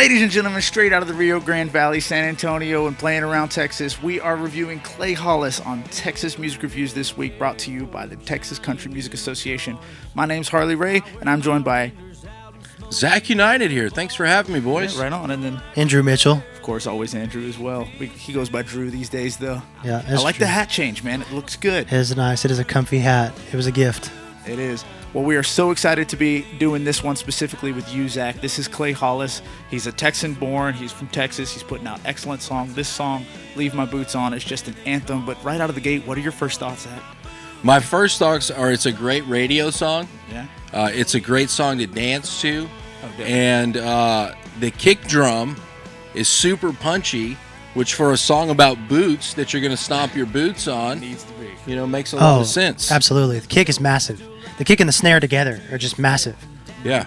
Ladies and gentlemen, straight out of the Rio Grande Valley, San Antonio, and playing around Texas, we are reviewing Clay Hollis on Texas Music Reviews this week, brought to you by the Texas Country Music Association. My name's Harley Ray, and I'm joined by Zach United here. Thanks for having me, boys. Yeah, right on. And then Andrew Mitchell. Of course, always Andrew as well. He goes by Drew these days, though. Yeah, I like the hat change, man. It looks good. It is nice. It is a comfy hat. It was a gift. It is. Well, we are so excited to be doing this one specifically with you, Zach. This is Clay Hollis. He's a Texan born. He's from Texas. He's putting out excellent song. This song, Leave My Boots On, is just an anthem. But right out of the gate, what are your first thoughts, Zach? My first thoughts are it's a great radio song. Yeah. It's a great song to dance to. Oh, and the kick drum is super punchy, which for a song about boots that you're going to stomp your boots on, Needs to be. Makes a lot of sense. Absolutely. The kick is massive. The kick and the snare together are just massive. Yeah,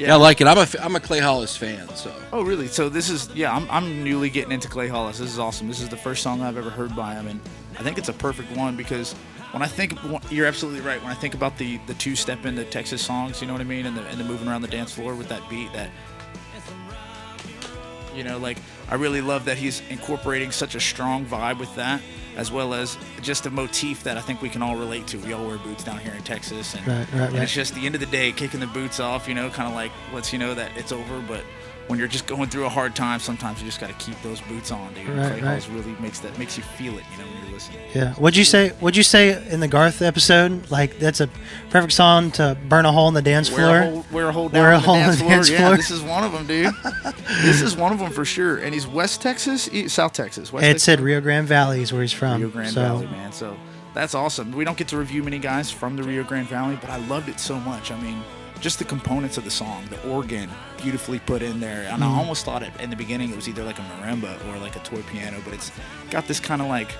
I like it. I'm a Clay Hollis fan. So. Oh, really? So this is, I'm newly getting into Clay Hollis. This is awesome. This is the first song I've ever heard by him, and I think it's a perfect one because when I think, you're absolutely right. When I think about the two-step into Texas songs, you know what I mean, and the moving around the dance floor with that beat, that, I really love that he's incorporating such a strong vibe with that, as well as just a motif that I think we can all relate to. We all wear boots down here in Texas, and, right. It's just the end of the day, kicking the boots off, kind of like lets you know that it's over, but when you're just going through a hard time, sometimes you just got to keep those boots on, dude. Clay Hollis really makes you feel it, when you're listening. Yeah. What'd you say in the Garth episode? Like, that's a perfect song to burn a hole in the dance floor. Wear a hole down on the dance floor. Yeah, this is one of them, dude. This is one of them for sure. And he's West Texas, South Texas. Said Rio Grande Valley is where he's from. Rio Grande Valley, man. So that's awesome. We don't get to review many guys from the Rio Grande Valley, but I loved it so much. I mean, just the components of the song, the organ beautifully put in there. And I almost thought in the beginning it was either like a marimba or like a toy piano, but it's got this kind of like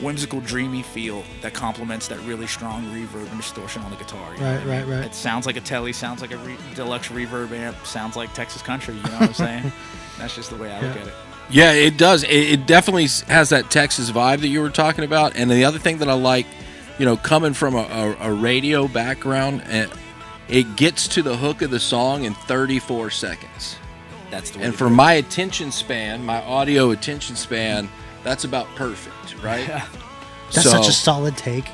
whimsical, dreamy feel that complements that really strong reverb and distortion on the guitar. Right. It sounds like a Tele, sounds like a deluxe reverb amp, sounds like Texas country, you know what I'm saying? That's just the way I look at it. Yeah, it does. It definitely has that Texas vibe that you were talking about. And the other thing that I like, coming from a radio background, it gets to the hook of the song in 34 seconds. That's the way. And for my attention span, my audio attention span, that's about perfect, right? Yeah. That's such a solid take.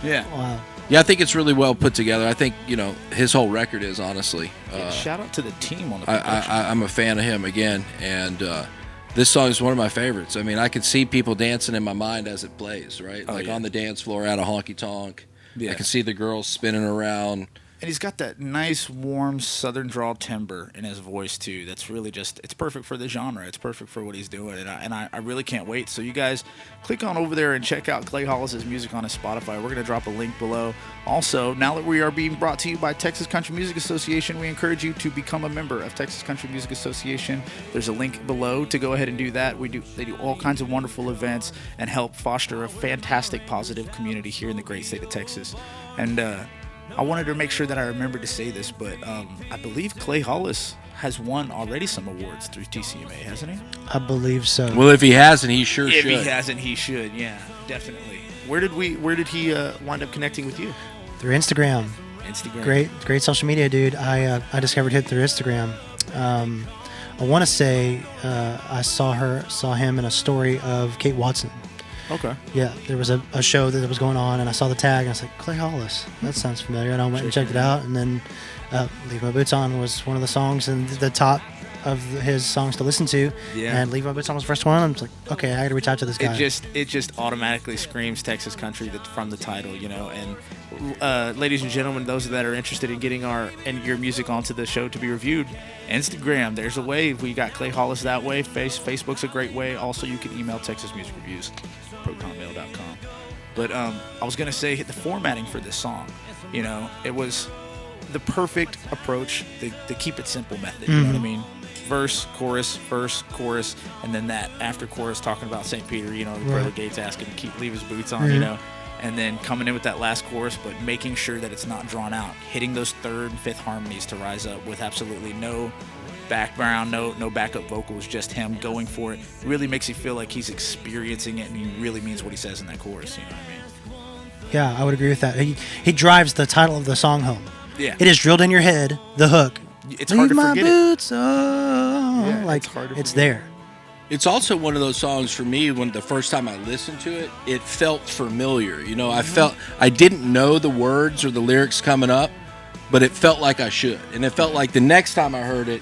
Yeah. Wow. Yeah, I think it's really well put together. I think, his whole record is, honestly. Shout out to the team on the production. I'm a fan of him again, and this song is one of my favorites. I mean, I could see people dancing in my mind as it plays, right? On the dance floor at a honky-tonk. Yeah. I can see the girls spinning around. And he's got that nice, warm, southern drawl timbre in his voice, too. That's really it's perfect for the genre. It's perfect for what he's doing. And I really can't wait. So you guys, click on over there and check out Clay Hollis' music on his Spotify. We're going to drop a link below. Also, now that we are being brought to you by Texas Country Music Association, we encourage you to become a member of Texas Country Music Association. There's a link below to go ahead and do that. They do all kinds of wonderful events and help foster a fantastic, positive community here in the great state of Texas. And I wanted to make sure that I remembered to say this, but I believe Clay Hollis has won already some awards through TCMA, hasn't he? I believe so. Well, if he hasn't, he should. If he hasn't, he should. Yeah, definitely. Where did he wind up connecting with you? Through Instagram. Great social media, dude. I discovered him through Instagram. I want to say I saw him in a story of Kate Watson. Okay. Yeah, there was a show that was going on, and I saw the tag, and I was like, Clay Hollis, that sounds familiar. And I went and checked it out, and then Leave My Boots On was one of the songs in the top of his songs to listen to. Yeah. And Leave My Boots On was the first one. I'm just like, okay, I got to reach out to this guy. It just automatically screams Texas country from the title, And ladies and gentlemen, those that are interested in getting your music onto the show to be reviewed, Instagram, there's a way. We got Clay Hollis that way. Facebook's a great way. Also, you can email Texas Music Reviews. protonmail.com. But I was going to say the formatting for this song, it was the perfect approach, the keep it simple method, you know what I mean? Verse, chorus, and then that after chorus talking about St. Peter, the pearly gates asking to leave his boots on, and then coming in with that last chorus, but making sure that it's not drawn out, hitting those third and fifth harmonies to rise up with absolutely no background, no backup vocals, just him going for it. Really makes you feel like he's experiencing it and he really means what he says in that chorus, you know what I mean? Yeah, I would agree with that. He drives the title of the song home. Yeah. It is drilled in your head, the hook. It's hard to forget Leave my boots on. Yeah, like it's hard to it's forget. there. It's also one of those songs for me when the first time I listened to it, it felt familiar. You know, I didn't know the words or the lyrics coming up, but it felt like I should. And it felt like the next time I heard it,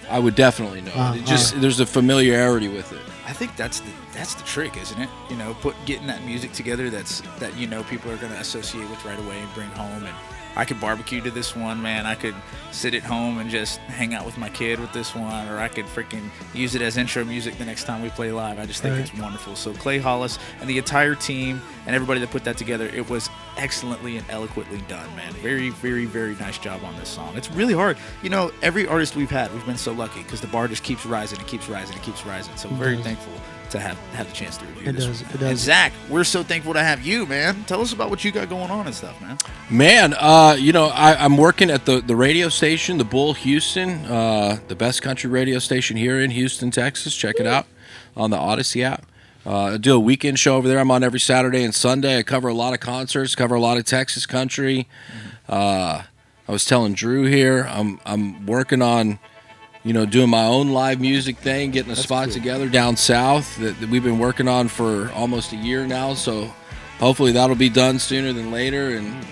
I would definitely know it. It just there's a familiarity with it. I think that's the trick, isn't it? You know, getting that music together that people are going to associate with right away and bring home. And I could barbecue to this one, man. I could sit at home and just hang out with my kid with this one, or I could freaking use it as intro music the next time we play live. I just think it's wonderful. So Clay Hollis and the entire team and everybody that put that together, it was excellently and eloquently done, man. Very, very, very nice job on this song. It's really hard. You know, every artist we've been so lucky because the bar just keeps rising and keeps rising and keeps rising. So very thankful to have the chance to review this one. It does. And Zach, we're so thankful to have you, man. Tell us about what you got going on and stuff, man. Man, I'm working at the radio station, the Bull Houston, the best country radio station here in Houston, Texas. Check it out on the Odyssey app. I do a weekend show over there. I'm on every Saturday and Sunday. I cover a lot of concerts, cover a lot of Texas country. I was telling Drew here, I'm working on, doing my own live music thing, getting a spot together down south that we've been working on for almost a year now. So hopefully that'll be done sooner than later. And,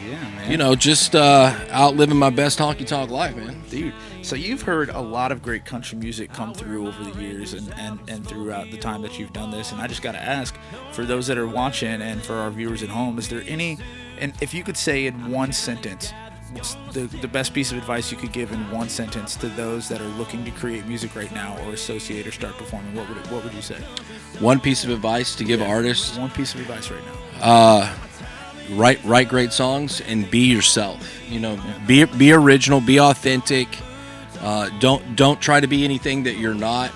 just out living my best honky-tonk life, man. Dude, so you've heard a lot of great country music come through over the years and throughout the time that you've done this. And I just got to ask, for those that are watching and for our viewers at home, is there any, and if you could say in one sentence, what's the best piece of advice you could give in one sentence to those that are looking to create music right now or associate or start performing, what would you say? One piece of advice to give artists? One piece of advice right now. Write great songs and be yourself. Be original, be authentic. Don't try to be anything that you're not.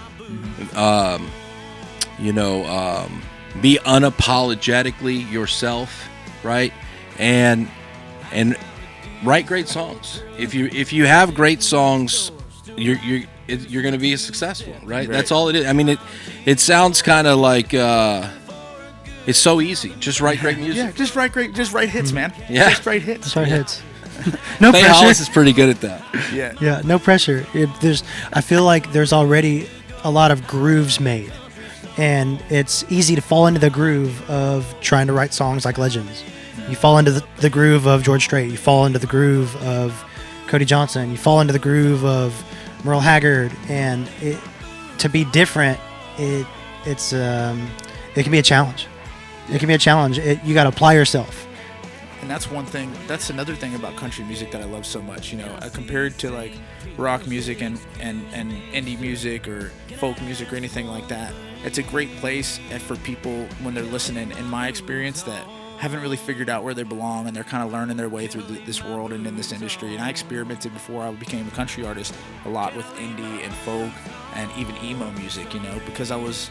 Be unapologetically yourself, right? And write great songs. If you have great songs, you're going to be successful, right? That's all it is. I mean, it sounds kind of like it's so easy. Just write great music. Yeah, just write hits, man. Yeah, just write hits. Just write hits. No Clay pressure. Hollis is pretty good at that. Yeah, no pressure. I feel like there's already a lot of grooves made, and it's easy to fall into the groove of trying to write songs like legends. You fall into the groove of George Strait. You fall into the groove of Cody Johnson. You fall into the groove of Merle Haggard. And to be different, it can be a challenge. It can be a challenge. You got to apply yourself. And that's another thing about country music that I love so much. Compared to like rock music and indie music or folk music or anything like that, it's a great place for people when they're listening, in my experience, that haven't really figured out where they belong, and they're kind of learning their way through this world and in this industry. And I experimented before I became a country artist a lot with indie and folk and even emo music, because it was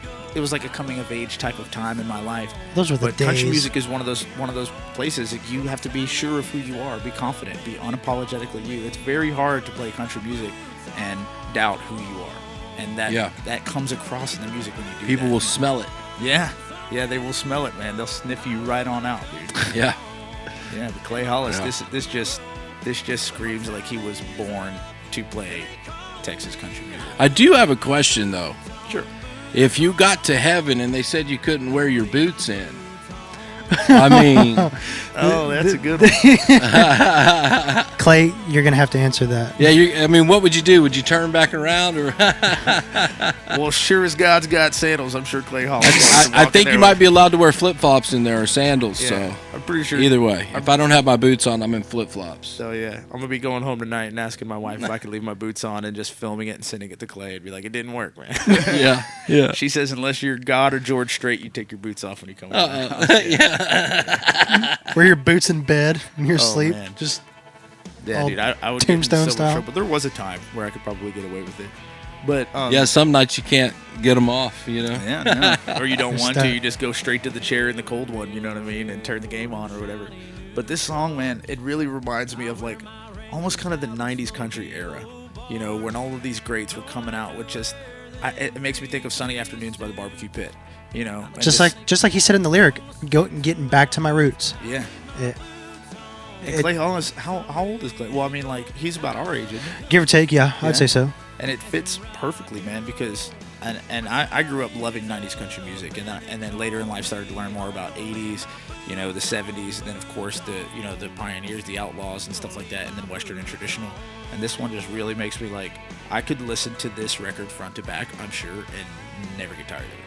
like a coming of age type of time in my life. Those were the days. Country music is one of those places that you have to be sure of who you are, be confident, be unapologetically you. It's very hard to play country music and doubt who you are, and that comes across in the music when you do. People will smell it. Yeah, they will smell it, man. They'll sniff you right on out, dude. Yeah. Yeah, but Clay Hollis, this just screams like he was born to play Texas country music. I do have a question, though. Sure. If you got to heaven and they said you couldn't wear your boots in, I mean... Oh, that's a good one. Clay, you're going to have to answer that. Yeah, what would you do? Would you turn back around? Or Well, sure as God's got sandals, I'm sure Clay Hollis. I think you might be allowed to wear flip-flops in there or sandals. Yeah, so I'm pretty sure. Either way, if I don't have my boots on, I'm in flip-flops. So, yeah, I'm going to be going home tonight and asking my wife if I could leave my boots on and just filming it and sending it to Clay. I'd be like, it didn't work, man. Yeah. She says, unless you're God or George Strait, you take your boots off when you come home. Wear your boots in bed in your sleep. Man. Just Yeah, dude, I would Tombstone get in so much style. trouble. There was a time where I could probably get away with it. But some nights you can't get them off, Yeah, no. Or you don't want to. Stop. You just go straight to the chair in the cold one, you know what I mean, and turn the game on or whatever. But this song, man, it really reminds me of like almost kind of the 90s country era, when all of these greats were coming out with just, it makes me think of Sunny Afternoons by the Barbecue Pit, and just like he said in the lyric, getting back to my roots. Yeah. And Clay Hollis, how old is Clay? Well, I mean, like, he's about our age, isn't he? Give or take, yeah, I'd say so. and it fits perfectly, man, because and I grew up loving 90s country music, and then later in life started to learn more about 80s, the 70s, and then of course the pioneers, the outlaws and stuff like that, and then Western and traditional. And this one just really makes me like, I could listen to this record front to back, I'm sure, and never get tired of it.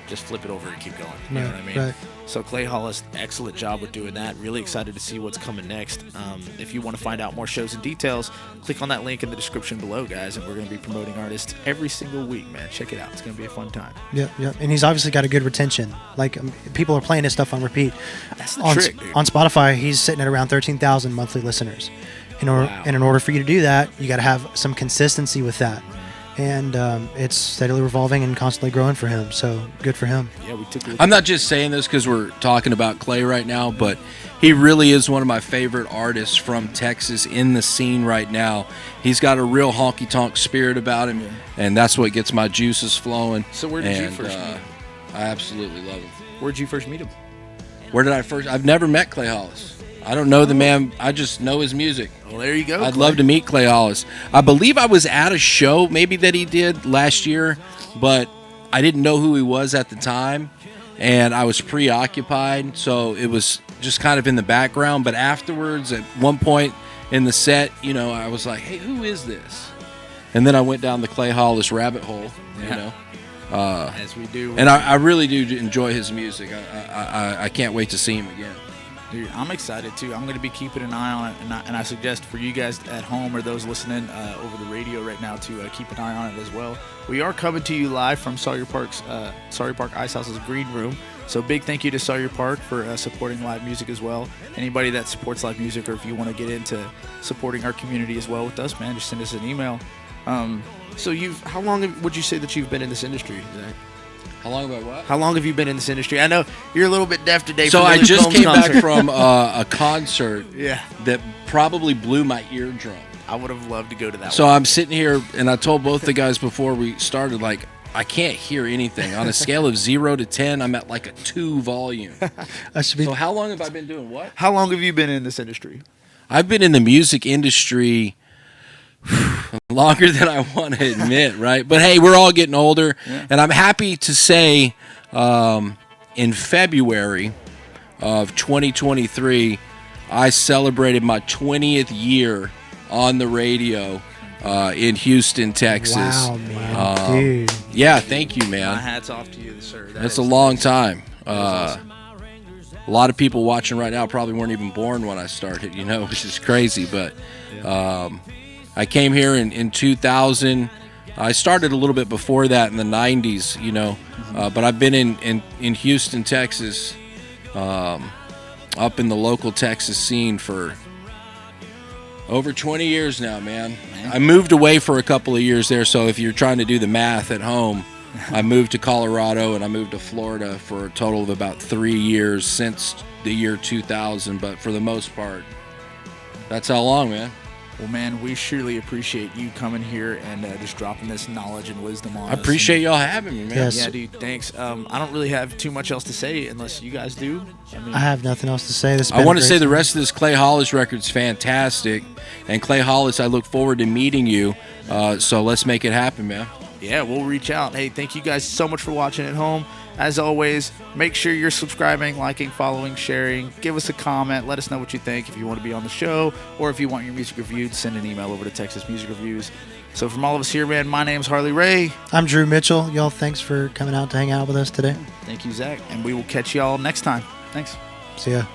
Just flip it over and keep going. You know what I mean? Right. So Clay Hollis, excellent job with doing that. Really excited to see what's coming next. If you want to find out more shows and details, click on that link in the description below, guys. And we're going to be promoting artists every single week, man. Check it out. It's going to be a fun time. Yeah. And he's obviously got a good retention. Like, people are playing his stuff on repeat. That's the trick, dude. On Spotify, he's sitting at around 13,000 monthly listeners. And in order for you to do that, you got to have some consistency with that. And it's steadily revolving and constantly growing for him. So good for him. Yeah, we took a look. I'm not just saying this because we're talking about Clay right now, but he really is one of my favorite artists from Texas in the scene right now. He's got a real honky-tonk spirit about him, and that's what gets my juices flowing. So where did you first meet him? I absolutely love him. Where'd you first meet him? Where did I first? I've never met Clay Hollis. I don't know the man. I just know his music. Well, there you go. I'd love to meet Clay Hollis. I believe I was at a show maybe that he did last year, but I didn't know who he was at the time, and I was preoccupied, so it was just kind of in the background. But afterwards, at one point in the set, I was like, hey, who is this? And then I went down the Clay Hollis rabbit hole, as we do. And I really do enjoy his music. I can't wait to see him again. Dude, I'm excited too. I'm going to be keeping an eye on it, and I suggest for you guys at home or those listening over the radio right now to keep an eye on it as well. We are coming to you live from Sawyer Park Ice House's Green Room. So big thank you to Sawyer Park for supporting live music as well. Anybody that supports live music, or if you want to get into supporting our community as well with us, man, just send us an email. So how long would you say that you've been in this industry, Zach? How long about what? How long have you been in this industry? I know you're a little bit deaf today. So I just came back from a concert yeah. that probably blew my eardrum. I would have loved to go to that So one. I'm sitting here, and I told both the guys before we started, like, I can't hear anything. On a scale of 0 to 10, I'm at like a 2 volume. So how long have I been doing what? How long have you been in this industry? I've been in the music industry longer than I want to admit, right? But hey, we're all getting older, and I'm happy to say in February of 2023, I celebrated my 20th year on the radio in Houston, Texas. Wow, man. Dude. Yeah, thank you, man. My hat's off to you, sir. That's a long time. Awesome. A lot of people watching right now probably weren't even born when I started, which is crazy, but I came here in 2000. I started a little bit before that in the 90s, but I've been in Houston, Texas, up in the local Texas scene for over 20 years now, man. I moved away for a couple of years there, so if you're trying to do the math at home, I moved to Colorado and I moved to Florida for a total of about 3 years since the year 2000, but for the most part, that's how long, man. Well, man, we surely appreciate you coming here and just dropping this knowledge and wisdom on us. I appreciate y'all having me, man. Yes. Yeah, dude, thanks. I don't really have too much else to say unless you guys do. I have nothing else to say. I want to say the rest of this Clay Hollis record's fantastic. And Clay Hollis, I look forward to meeting you. So let's make it happen, man. Yeah, we'll reach out. Hey, thank you guys so much for watching at home. As always, make sure you're subscribing, liking, following, sharing. Give us a comment. Let us know what you think. If you want to be on the show or if you want your music reviewed, send an email over to Texas Music Reviews. So from all of us here, man, my name's Harley Ray. I'm Drew Mitchell. Y'all, thanks for coming out to hang out with us today. Thank you, Zach. And we will catch y'all next time. Thanks. See ya.